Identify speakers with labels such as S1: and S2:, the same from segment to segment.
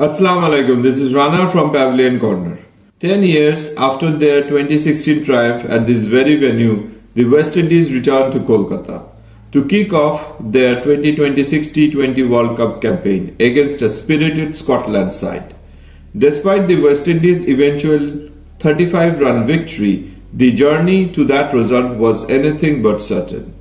S1: Assalamu alaikum, this is Rana from Pavilion Corner. 10 years after their 2016 triumph at this very venue, the West Indies returned to Kolkata to kick off their 2026 T20 World Cup campaign against a spirited Scotland side. Despite the West Indies' eventual 35-run victory, the journey to that result was anything but certain,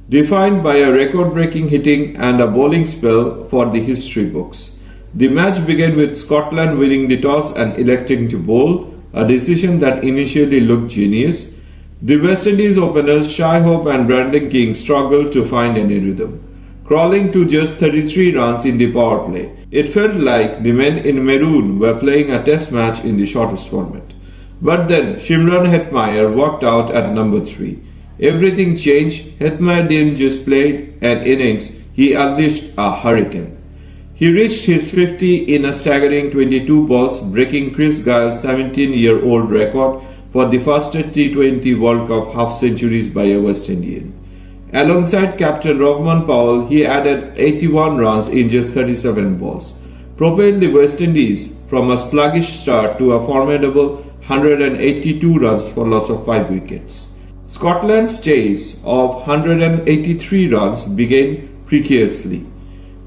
S1: defined by a record-breaking hitting and a bowling spell for the history books. The match began with Scotland winning the toss and electing to bowl, a decision that initially looked genius. The West Indies openers Shai Hope and Brandon King struggled to find any rhythm, crawling to just 33 runs in the power play. It felt like the men in maroon were playing a test match in the shortest format. But then Shimron Hetmyer walked out at number 3. Everything changed. Hetmyer didn't just play an innings, he unleashed a hurricane. He reached his 50 in a staggering 22 balls, breaking Chris Gayle's 17-year-old record for the fastest T20 World Cup half-centuries by a West Indian. Alongside captain Rovman Powell, he added 81 runs in just 37 balls, propelled the West Indies from a sluggish start to a formidable 182 runs for loss of 5 wickets. Scotland's chase of 183 runs began precariously,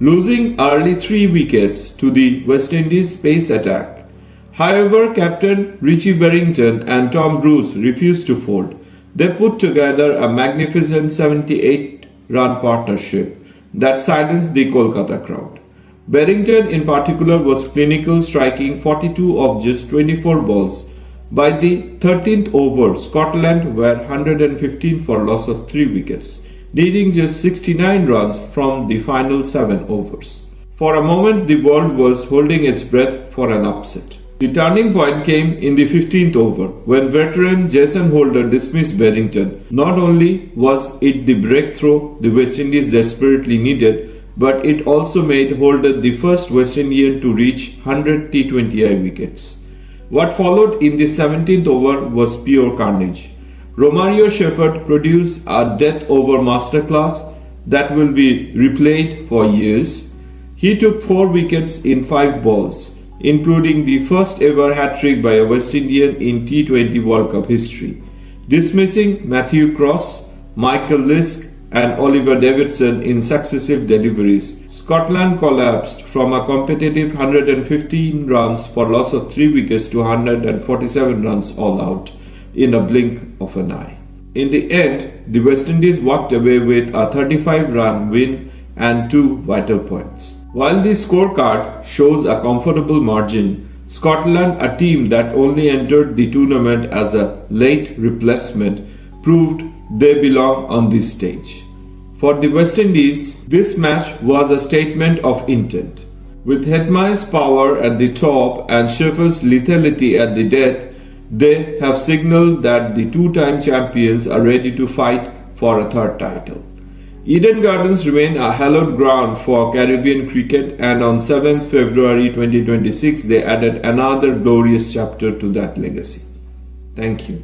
S1: losing early 3 wickets to the West Indies' pace attack. However, captain Richie Berrington and Tom Bruce refused to fold. They put together a magnificent 78-run partnership that silenced the Kolkata crowd. Berrington in particular was clinical, striking 42 of just 24 balls. By the 13th over, Scotland were 115 for loss of 3 wickets, needing just 69 runs from the final 7 overs. For a moment, the world was holding its breath for an upset. The turning point came in the 15th over, when veteran Jason Holder dismissed Berrington. Not only was it the breakthrough the West Indies desperately needed, but it also made Holder the first West Indian to reach 100 T20I wickets. What followed in the 17th over was pure carnage. Romario Shepherd produced a death over masterclass that will be replayed for years. He took 4 wickets in 5 balls, including the first ever hat-trick by a West Indian in T20 World Cup history. Dismissing Matthew Cross, Michael Lisk and Oliver Davidson in successive deliveries, Scotland collapsed from a competitive 115 runs for loss of 3 wickets to 147 runs all out in a blink of an eye. In the end, the West Indies walked away with a 35-run win and 2 vital points. While the scorecard shows a comfortable margin, Scotland, a team that only entered the tournament as a late replacement, proved they belong on this stage. For the West Indies, this match was a statement of intent. With Hetmyer's power at the top and Shepherd's lethality at the death, they have signalled that the 2-time champions are ready to fight for a 3rd title. Eden Gardens remain a hallowed ground for Caribbean cricket, and on 7th February 2026 they added another glorious chapter to that legacy. Thank you.